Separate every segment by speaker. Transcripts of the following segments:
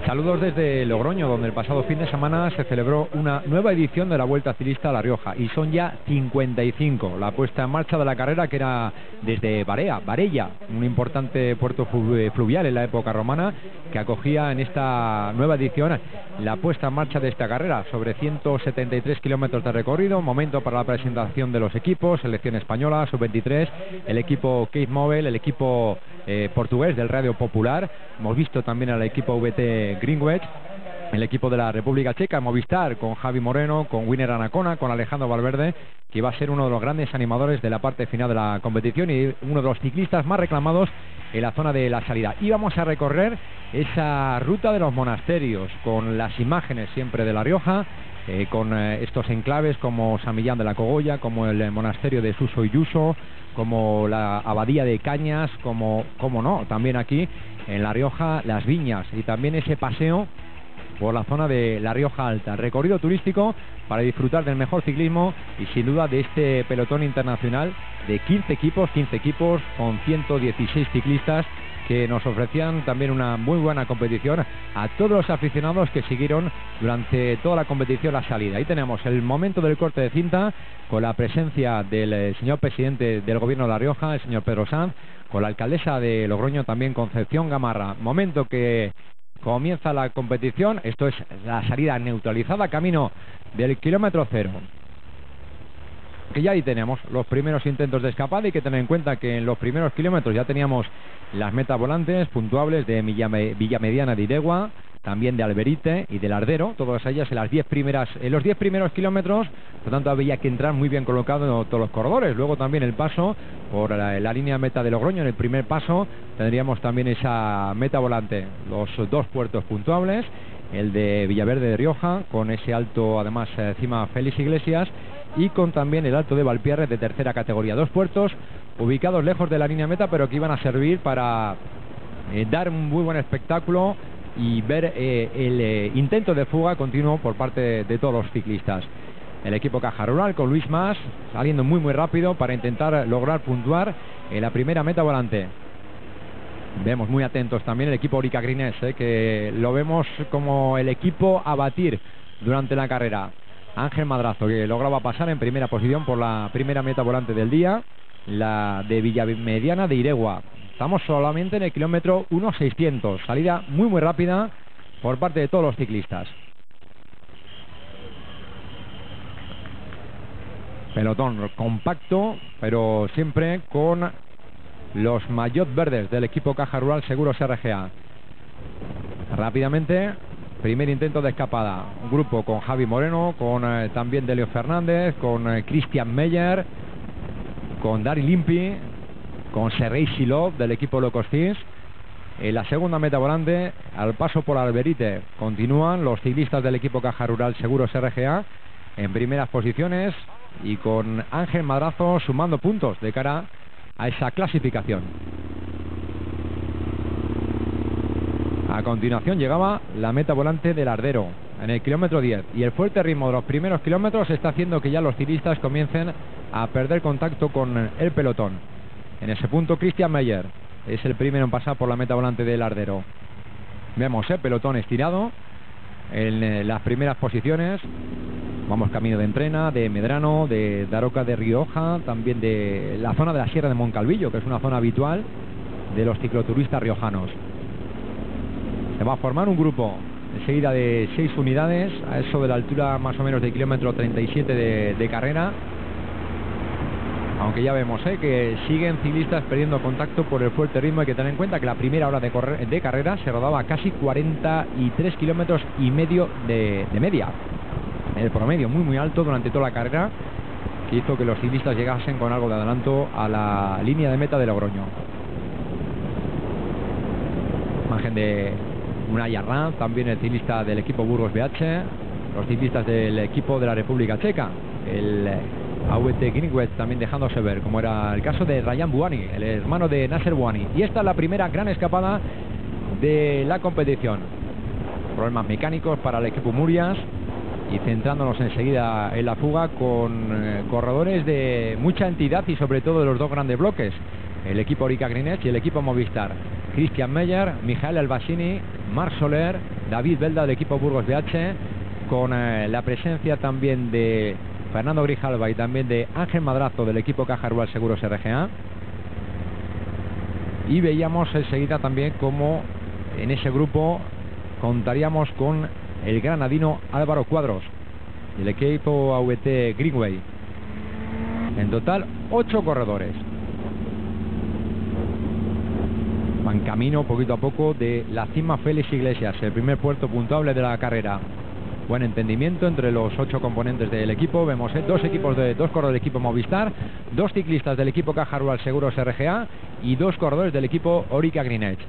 Speaker 1: Saludos desde Logroño, donde el pasado fin de semana se celebró una nueva edición de la Vuelta Ciclista a La Rioja, y son ya 55 la puesta en marcha de la carrera, que era desde Varella, un importante puerto fluvial en la época romana, que acogía en esta nueva edición la puesta en marcha de esta carrera, sobre 173 kilómetros de recorrido. Momento para la presentación de los equipos: selección española, sub-23, el equipo Cape Mobile, el equipo portugués del Radio Popular. Hemos visto también al equipo VT Greenwich, el equipo de la República Checa, Movistar, con Javi Moreno, con Winner Anacona, con Alejandro Valverde, que va a ser uno de los grandes animadores de la parte final de la competición y uno de los ciclistas más reclamados en la zona de la salida. Y vamos a recorrer esa ruta de los monasterios, con las imágenes siempre de La Rioja, con estos enclaves como San Millán de la Cogolla, como el monasterio de Suso y Yuso, como la abadía de Cañas, como no, también aquí en La Rioja, las viñas, y también ese paseo por la zona de La Rioja Alta. Recorrido turístico para disfrutar del mejor ciclismo y sin duda de este pelotón internacional de 15 equipos con 116 ciclistas, que nos ofrecían también una muy buena competición a todos los aficionados que siguieron durante toda la competición la salida. Ahí tenemos el momento del corte de cinta, con la presencia del señor presidente del gobierno de La Rioja, el señor Pedro Sanz, con la alcaldesa de Logroño también, Concepción Gamarra. Momento que comienza la competición. Esto es la salida neutralizada, camino del kilómetro cero, que ya ahí tenemos los primeros intentos de escapada. Hay que tener en cuenta que en los primeros kilómetros ya teníamos las metas volantes puntuables de Villamediana de Iregua, también de Alberite y del Ardero, todas ellas en los 10 primeros kilómetros. Por tanto, había que entrar muy bien colocado en todos los corredores. Luego también el paso por la línea meta de Logroño. En el primer paso tendríamos también esa meta volante, los dos puertos puntuables, el de Villaverde de Rioja, con ese alto además encima Félix Iglesias, y con también el alto de Valpierre de tercera categoría. Dos puertos ubicados lejos de la línea meta, pero que iban a servir para dar un muy buen espectáculo y ver el intento de fuga continuo por parte de todos los ciclistas. El equipo Caja Rural con Luis Mas saliendo muy rápido para intentar lograr puntuar en la primera meta volante. Vemos muy atentos también el equipo Orica Grines, que lo vemos como el equipo a batir durante la carrera. Ángel Madrazo, que lograba pasar en primera posición por la primera meta volante del día, la de Villamediana de Iregua. Estamos solamente en el kilómetro 1.600, salida muy rápida por parte de todos los ciclistas. Pelotón compacto, pero siempre con los maillot verdes del equipo Caja Rural Seguros RGA. Rápidamente, primer intento de escapada. Un grupo con Javi Moreno, con también Delio Fernández, con Christian Meyer, con Dari Limpi, con Serrey Silov del equipo Locos Fins. En la segunda meta volante, al paso por Alberite, continúan los ciclistas del equipo Caja Rural Seguros RGA en primeras posiciones, y con Ángel Madrazo sumando puntos de cara a esa clasificación. A continuación llegaba la meta volante del Ardero en el kilómetro 10, y el fuerte ritmo de los primeros kilómetros está haciendo que ya los ciclistas comiencen a perder contacto con el pelotón. En ese punto, Christian Meyer es el primero en pasar por la meta volante del Ardero. Vemos el pelotón estirado en las primeras posiciones. Vamos camino de Entrena, de Medrano, de Daroca de Rioja, también de la zona de la Sierra de Moncalvillo, que es una zona habitual de los cicloturistas riojanos. Se va a formar un grupo enseguida de 6 unidades, a eso de la altura más o menos del kilómetro 37 de carrera. Aunque ya vemos que siguen ciclistas perdiendo contacto por el fuerte ritmo. Hay que tener en cuenta que la primera hora de carrera se rodaba a casi 43 kilómetros y medio de media. El promedio muy alto durante toda la carrera, que hizo que los ciclistas llegasen con algo de adelanto a la línea de meta de Logroño. Imagen de Unai Arranz, también el ciclista del equipo Burgos BH, los ciclistas del equipo de la República Checa, el AVT Greenwich también dejándose ver, como era el caso de Rayan Buani, el hermano de Nasser Buani. Y esta es la primera gran escapada de la competición. Problemas mecánicos para el equipo Murias, y centrándonos enseguida en la fuga con corredores de mucha entidad y sobre todo de los dos grandes bloques, el equipo Orica Greenwich y el equipo Movistar. Christian Meyer, Mijael Albasini, Marc Soler, David Belda del equipo Burgos BH, con la presencia también de Fernando Grijalva y también de Ángel Madrazo del equipo Caja Rural Seguros RGA. Y veíamos enseguida también como en ese grupo contaríamos con el granadino Álvaro Cuadros del equipo AVT Greenway. En total 8 corredores. Van camino poquito a poco de la cima Félix Iglesias, el primer puerto puntuable de la carrera. Buen entendimiento entre los 8 componentes del equipo. Vemos dos corredores del equipo Movistar, 2 ciclistas del equipo Caja Rural Seguros RGA y 2 corredores del equipo Orica Green Edge,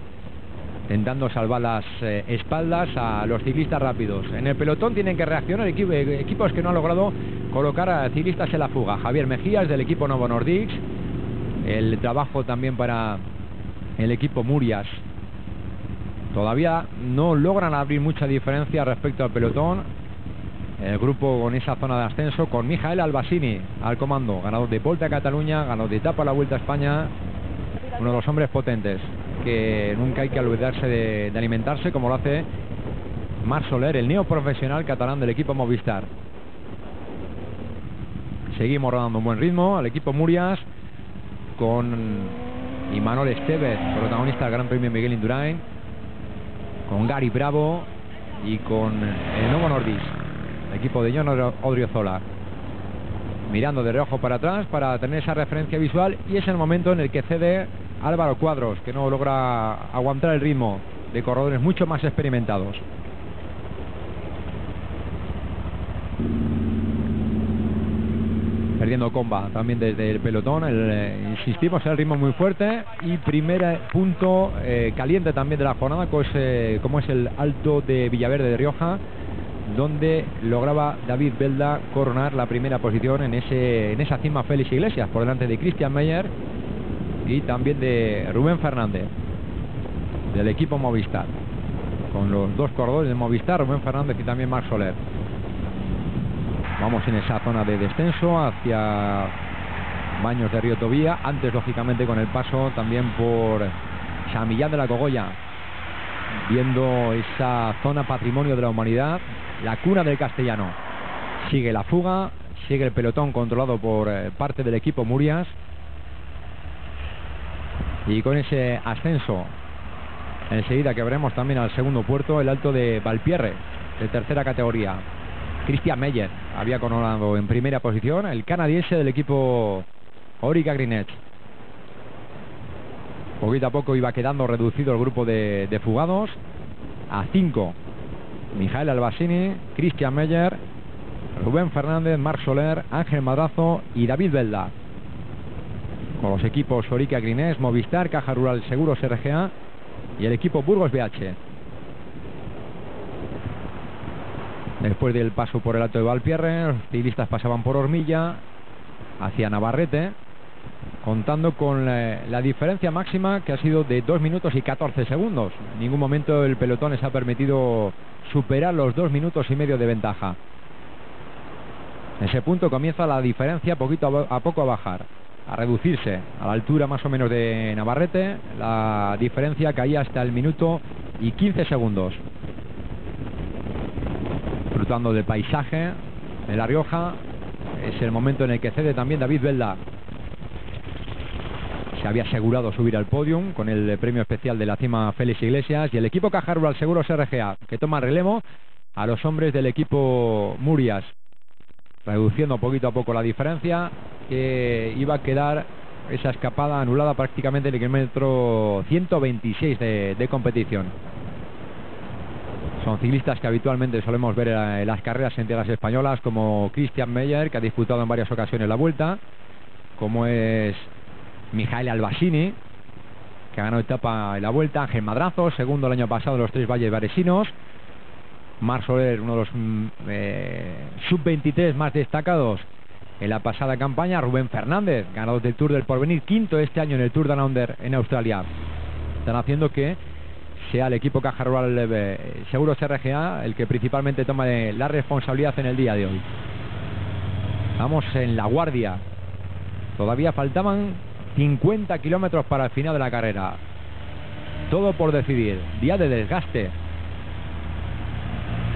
Speaker 1: intentando salvar las espaldas a los ciclistas rápidos. En el pelotón tienen que reaccionar equipos que no han logrado colocar a ciclistas en la fuga. Javier Mejías del equipo Novo Nordics, el trabajo también para el equipo Murias. Todavía no logran abrir mucha diferencia respecto al pelotón. El grupo con esa zona de ascenso, con Mijael Albasini al comando, ganador de Volta a Cataluña, ganador de etapa a la Vuelta a España, uno de los hombres potentes que nunca hay que olvidarse de alimentarse, como lo hace Marc Soler, el neoprofesional catalán del equipo Movistar. Seguimos rodando un buen ritmo al equipo Murias con Imanol Estevez, protagonista del Gran Premio Miguel Indurain, con Gary Bravo y con el Novo Nordisk, el equipo de Jon Odriozola, mirando de reojo para atrás para tener esa referencia visual. Y es el momento en el que cede Álvaro Cuadros, que no logra aguantar el ritmo de corredores mucho más experimentados. Perdiendo comba también desde el pelotón. Insistimos, el ritmo muy fuerte. Y primer punto caliente también de la jornada, como es el Alto de Villaverde de Rioja, donde lograba David Belda coronar la primera posición en esa cima Félix Iglesias, por delante de Christian Meyer y también de Rubén Fernández del equipo Movistar, con los 2 corredores de Movistar, Rubén Fernández y también Marc Soler. Vamos en esa zona de descenso hacia Baños de Río Tobía, antes lógicamente con el paso también por San Millán de la Cogolla, viendo esa zona patrimonio de la humanidad, la cuna del castellano. Sigue la fuga, sigue el pelotón controlado por parte del equipo Murias, y con ese ascenso enseguida que veremos también al segundo puerto, el Alto de Valpierre, de tercera categoría. Christian Meyer había coronado en primera posición, el canadiense del equipo Orica Green Edge. Poquito a poco iba quedando reducido el grupo de fugados a 5. Mijael Albasini, Christian Meyer, Rubén Fernández, Marc Soler, Ángel Madrazo y David Belda, con los equipos Orica Green Edge, Movistar, Caja Rural Seguros RGA y el equipo Burgos BH. Después del paso por el Alto de Valpierre, los ciclistas pasaban por Hormilla hacia Navarrete, contando con la diferencia máxima, que ha sido de 2 minutos y 14 segundos. En ningún momento el pelotón les ha permitido superar los 2 minutos y medio de ventaja. En ese punto comienza la diferencia poquito a poco a bajar, a reducirse. A la altura más o menos de Navarrete, la diferencia caía hasta el minuto y 15 segundos. Disfrutando del paisaje de La Rioja, es el momento en el que cede también David Belda. Se había asegurado subir al podium con el premio especial de la cima Félix Iglesias, y el equipo Caja Rural Seguros RGA, que toma relevo a los hombres del equipo Murias, reduciendo poquito a poco la diferencia, que iba a quedar esa escapada anulada prácticamente en el kilómetro 126 de competición. Son ciclistas que habitualmente solemos ver en las carreras en tierras españolas, como Christian Meyer, que ha disputado en varias ocasiones la Vuelta, como es Mijael Albasini, que ha ganado etapa en la Vuelta, Ángel Madrazo, segundo el año pasado en los 3 valles varesinos, Marc Soler, uno de los sub-23 más destacados en la pasada campaña, Rubén Fernández, ganador del Tour del Porvenir, quinto este año en el Tour Down Under en Australia. Están haciendo que sea el equipo Caja Rural Seguros RGA el que principalmente toma la responsabilidad en el día de hoy. Vamos en La Guardia. Todavía faltaban 50 kilómetros para el final de la carrera. Todo por decidir. Día de desgaste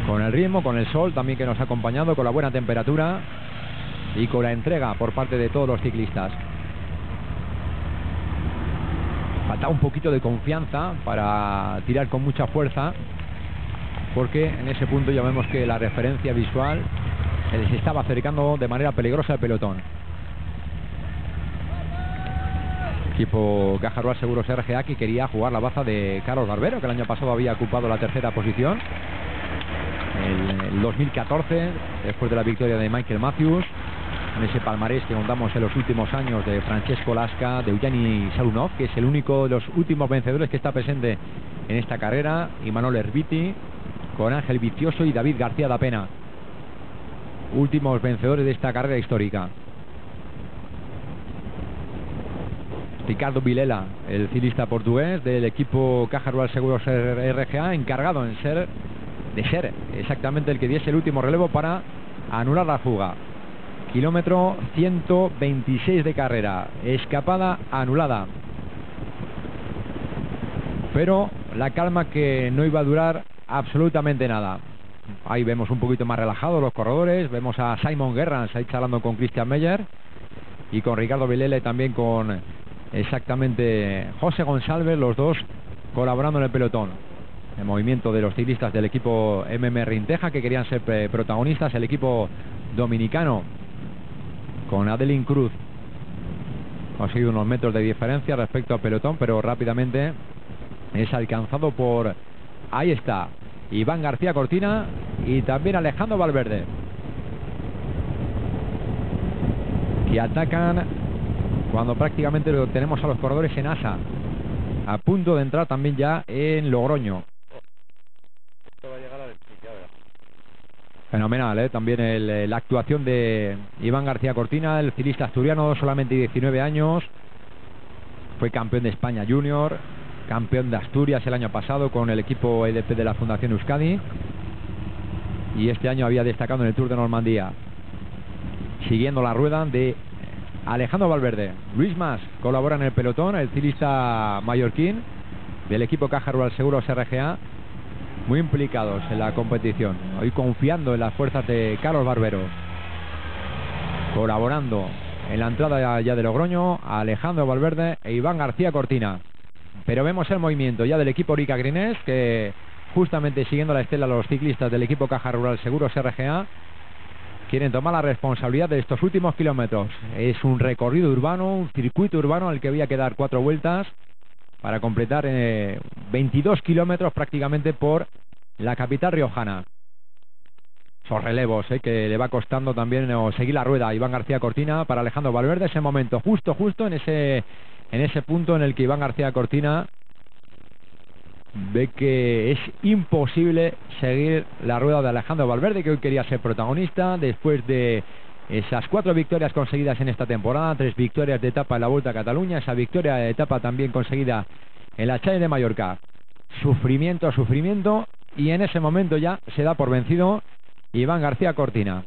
Speaker 1: Con el ritmo, con el sol también que nos ha acompañado, con la buena temperatura y con la entrega por parte de todos los ciclistas. Falta un poquito de confianza para tirar con mucha fuerza, porque en ese punto ya vemos que la referencia visual les estaba acercando de manera peligrosa al pelotón. Equipo Caja Rural Seguros RGA, que quería jugar la baza de Carlos Barbero, que el año pasado había ocupado la tercera posición. El 2014, después de la victoria de Michael Matthews, en ese palmarés que contamos en los últimos años de Francesco Lasca, de Eugeni Salunov, que es el único de los últimos vencedores que está presente en esta carrera, y Manuel Herbiti, con Ángel Vicioso y David García da Pena, últimos vencedores de esta carrera histórica. Ricardo Vilela, el ciclista portugués del equipo Caja Rural Seguros RGA, encargado de ser exactamente el que diese el último relevo para anular la fuga. Kilómetro 126 de carrera, escapada anulada. Pero la calma que no iba a durar absolutamente nada. Ahí vemos un poquito más relajados los corredores, vemos a Simon Gerrans ahí charlando con Christian Meyer y con Ricardo Vilela, y también con exactamente José González, los dos colaborando en el pelotón. El movimiento de los ciclistas del equipo MMR Inteja, que querían ser protagonistas, el equipo dominicano con Adelín Cruz ha conseguido unos metros de diferencia respecto al pelotón, pero rápidamente es alcanzado por, ahí está, Iván García Cortina y también Alejandro Valverde, que atacan cuando prácticamente tenemos a los corredores en Asa, a punto de entrar también ya en Logroño. Fenomenal, también la actuación de Iván García Cortina, el ciclista asturiano, solamente 19 años, fue campeón de España Junior, campeón de Asturias el año pasado con el equipo EDP de la Fundación Euskadi, y este año había destacado en el Tour de Normandía, siguiendo la rueda de Alejandro Valverde. Luis Mas colabora en el pelotón, el ciclista mallorquín del equipo Caja Rural Seguros RGA, muy implicados en la competición, hoy confiando en las fuerzas de Carlos Barbero, colaborando en la entrada ya de Logroño, Alejandro Valverde e Iván García Cortina. Pero vemos el movimiento ya del equipo Orica Grinés, que justamente siguiendo la estela los ciclistas del equipo Caja Rural Seguros RGA quieren tomar la responsabilidad de estos últimos kilómetros. Es un recorrido urbano, un circuito urbano al que había que dar 4 vueltas para completar 22 kilómetros prácticamente por la capital riojana. Esos relevos que le va costando también seguir la rueda. Iván García Cortina para Alejandro Valverde, ese momento justo en ese punto en el que Iván García Cortina ve que es imposible seguir la rueda de Alejandro Valverde, que hoy quería ser protagonista después de esas 4 victorias conseguidas en esta temporada, 3 victorias de etapa en la Vuelta a Cataluña, esa victoria de etapa también conseguida en la Challenge de Mallorca. Sufrimiento, y en ese momento ya se da por vencido Iván García Cortina.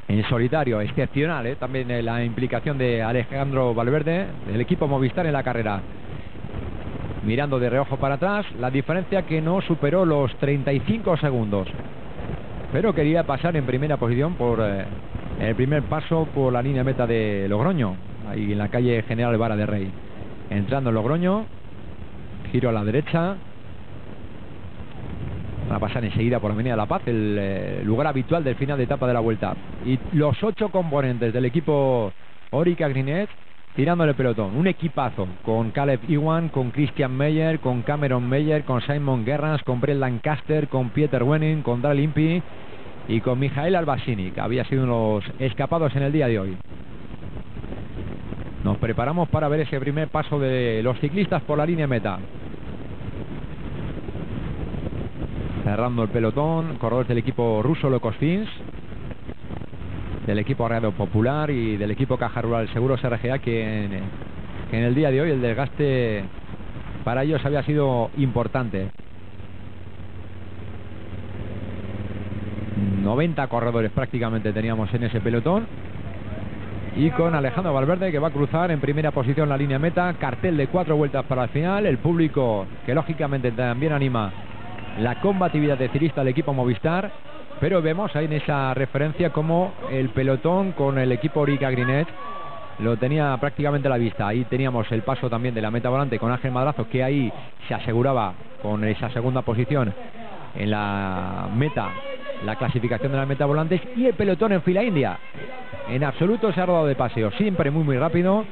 Speaker 1: En solitario, excepcional, también la implicación de Alejandro Valverde, del equipo Movistar en la carrera. Mirando de reojo para atrás, la diferencia que no superó los 35 segundos. Pero quería pasar en primera posición por el primer paso por la línea meta de Logroño, ahí en la calle General Vara de Rey. Entrando en Logroño, giro a la derecha, van a pasar enseguida por la Avenida La Paz, el lugar habitual del final de etapa de la Vuelta. Y los 8 componentes del equipo Orica Grinés tirando el pelotón, un equipazo, con Caleb Iwan, con Christian Meyer, con Cameron Meyer, con Simon Gerrans, con Brett Lancaster, con Pieter Wenning, con Dal Impi y con Mijael Albasini, que había sido unos escapados en el día de hoy. Nos preparamos para ver ese primer paso de los ciclistas por la línea meta. Cerrando el pelotón, corredores del equipo ruso Locos Fins, del equipo Radio Popular y del equipo Caja Rural Seguros RGA, que en el día de hoy el desgaste para ellos había sido importante. 90 corredores prácticamente teníamos en ese pelotón, y con Alejandro Valverde, que va a cruzar en primera posición la línea meta, cartel de 4 vueltas para el final, el público que lógicamente también anima la combatividad de ciclista del equipo Movistar, pero vemos ahí en esa referencia como el pelotón con el equipo Orica Grinet lo tenía prácticamente a la vista. Ahí teníamos el paso también de la meta volante con Ángel Madrazo, que ahí se aseguraba con esa segunda posición en la meta, la clasificación de las meta volantes, y el pelotón en fila india. En absoluto se ha rodado de paseo, siempre muy rápido.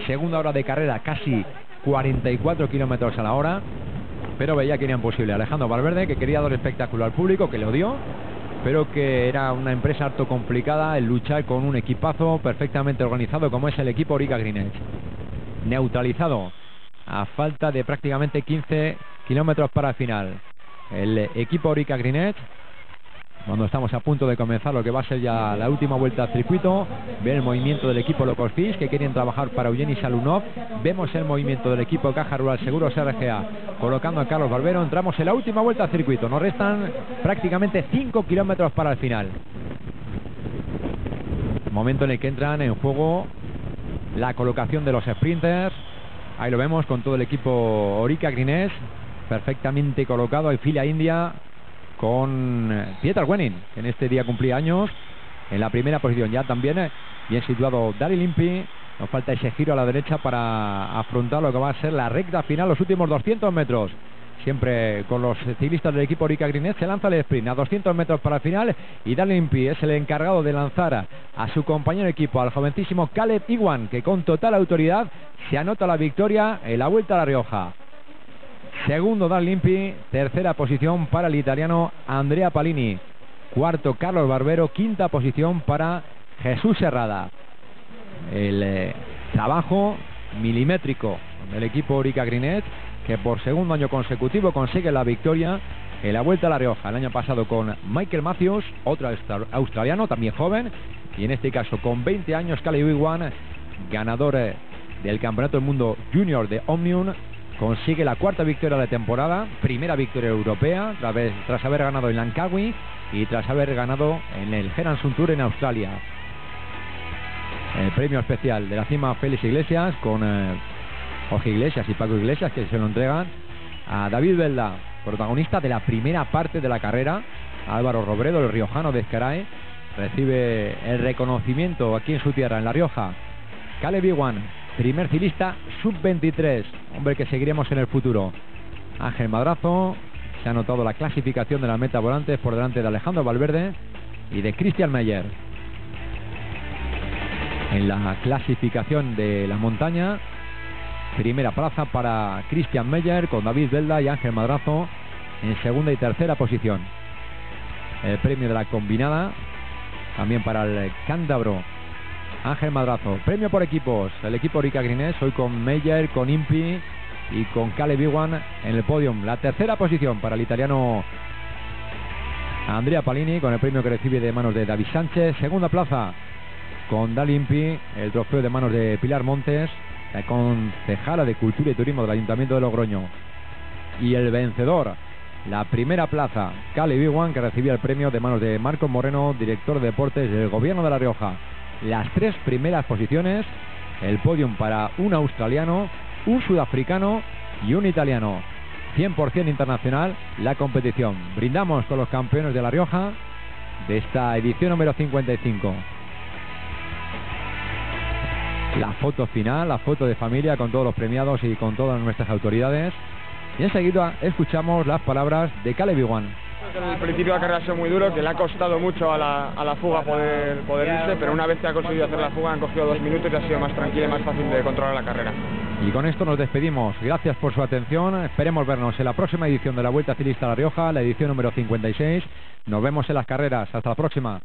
Speaker 1: Segunda hora de carrera, casi 44 kilómetros a la hora, pero veía que era imposible. Alejandro Valverde, que quería dar espectáculo al público, que lo dio, pero que era una empresa harto complicada el luchar con un equipazo perfectamente organizado como es el equipo Orica Grinet. Neutralizado a falta de prácticamente 15 kilómetros para el final el equipo Orica Grinet, cuando estamos a punto de comenzar lo que va a ser ya la última vuelta al circuito. Ve el movimiento del equipo Locos Fish, que quieren trabajar para Eugeni Salunov. Vemos el movimiento del equipo Caja Rural Seguros RGA colocando a Carlos Barbero. Entramos en la última vuelta al circuito, nos restan prácticamente 5 kilómetros para el final, momento en el que entran en juego la colocación de los sprinters. Ahí lo vemos con todo el equipo Orica Grinet perfectamente colocado. Hay fila india con Pieter Wenning, que en este día cumplía años, en la primera posición. Ya también bien situado Daryl Impey. Nos falta ese giro a la derecha para afrontar lo que va a ser la recta final, los últimos 200 metros. Siempre con los ciclistas del equipo Orica Grinet se lanza el sprint a 200 metros para el final, y Daryl Impey es el encargado de lanzar a su compañero de equipo, al jovencísimo Caleb Ewan, que con total autoridad se anota la victoria en la Vuelta a La Rioja. Segundo Daryl Impey, tercera posición para el italiano Andrea Palini, cuarto Carlos Barbero, quinta posición para Jesús Herrada. El trabajo milimétrico del equipo Orica Grinet, que por segundo año consecutivo consigue la victoria en la Vuelta a La Rioja. El año pasado con Michael Matthews, otro australiano también joven, y en este caso con 20 años Caleb Ewan, ganador del Campeonato del Mundo Junior de Omnium. Consigue la cuarta victoria de la temporada, primera victoria europea, tras haber ganado en Langkawi y tras haber ganado en el Gerald Sun Tour en Australia. El premio especial de la cima Félix Iglesias, con Jorge Iglesias y Paco Iglesias, que se lo entregan a David Belda, protagonista de la primera parte de la carrera. Álvaro Robredo, el riojano de Ezcaray, recibe el reconocimiento aquí en su tierra, en La Rioja. Caleb Ewan, primer ciclista sub-23, hombre que seguiremos en el futuro. Ángel Madrazo se ha anotado la clasificación de la meta volantes por delante de Alejandro Valverde y de Christian Meyer. En la clasificación de la montaña, primera plaza para Christian Meyer, con David Belda y Ángel Madrazo en segunda y tercera posición. El premio de la combinada también para el cántabro Ángel Madrazo. Premio por equipos, el equipo Orica Grinet, hoy con Meyer, con Impey y con Caleb Ewan en el podium. La tercera posición para el italiano Andrea Palini, con el premio que recibe de manos de David Sánchez. Segunda plaza con Daryl Impey, el trofeo de manos de Pilar Montes, la concejala de Cultura y Turismo del Ayuntamiento de Logroño. Y el vencedor, la primera plaza, Caleb Ewan, que recibía el premio de manos de Marcos Moreno, director de deportes del Gobierno de La Rioja. Las tres primeras posiciones, el podium para un australiano, un sudafricano y un italiano. 100% internacional la competición. Brindamos con los campeones de La Rioja de esta edición número 55. La foto final, la foto de familia con todos los premiados y con todas nuestras autoridades. Y enseguida escuchamos las palabras de Caleb Ewan.
Speaker 2: El principio de la carrera ha sido muy duro, que le ha costado mucho a la fuga poder irse, pero una vez que ha conseguido hacer la fuga han cogido 2 minutos y ha sido más tranquila y más fácil de controlar la carrera.
Speaker 1: Y con esto nos despedimos. Gracias por su atención. Esperemos vernos en la próxima edición de la Vuelta Ciclista a La Rioja, la edición número 56. Nos vemos en las carreras. Hasta la próxima.